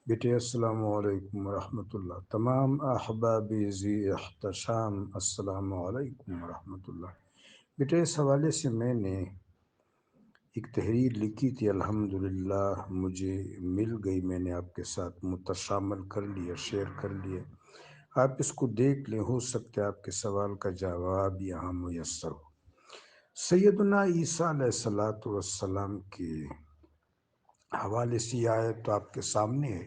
بیٹے السلام علیکم ورحمۃ اللہ، تمام احباب ذی احتشام السلام علیکم ورحمۃ اللہ۔ بیٹے اس حوالے سے میں نے ایک تحریر لکھی تھی، الحمدللہ مجھے مل گئی، میں نے آپ کے ساتھ متشامل کر لیا، شیئر کر لیا۔ آپ اس کو دیکھ لیں، ہو سکتا ہے آپ کے سوال کا جواب یہاں میسر ہو۔ سیدنا عیسیٰ علیہ السلام کے حوالے سے یہ آیت تو آپ کے سامنے ہے،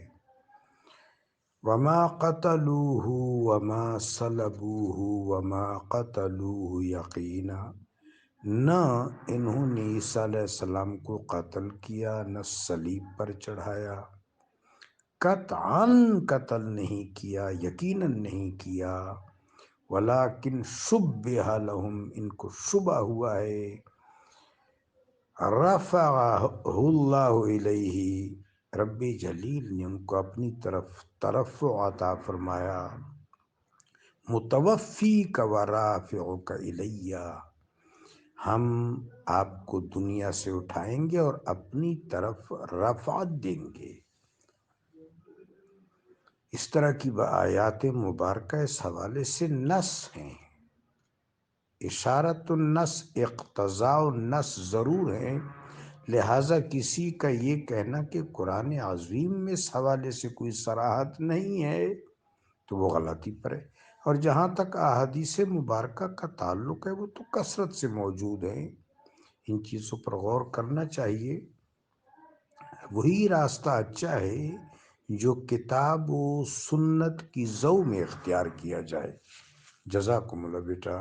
وما قتلوه وما صلبوه وما قتلوه یقینا، نہ انہوں نے عیسیٰ علیہ السلام کو قتل کیا، نہ صلیب پر چڑھایا، قطعاً قتل نہیں کیا، یقیناً نہیں کیا، ولیکن شبہ لہم، ان کو شبہ ہوا ہے، رفعہ اللہ الیہ، رب جلیل نے ان کو اپنی طرف ترفع عطا فرمایا، متوفی کا ورافعک الیہ، ہم آپ کو دنیا سے اٹھائیں گے اور اپنی طرف رفعت دیں گے۔ اس طرح کی آیات مبارکہ اس حوالے سے نص ہیں، اشارت النص، اقتضاء النص ضرور ہیں، لہٰذا کسی کا یہ کہنا کہ قرآن عظیم میں اس حوالے سے کوئی صراحت نہیں ہے تو وہ غلطی پر ہے، اور جہاں تک احادیث مبارکہ کا تعلق ہے وہ تو کثرت سے موجود ہیں، ان چیزوں پر غور کرنا چاہیے۔ وہی راستہ اچھا ہے جو کتاب و سنت کی ضوء میں اختیار کیا جائے۔ جزاکم اللہ بیٹا۔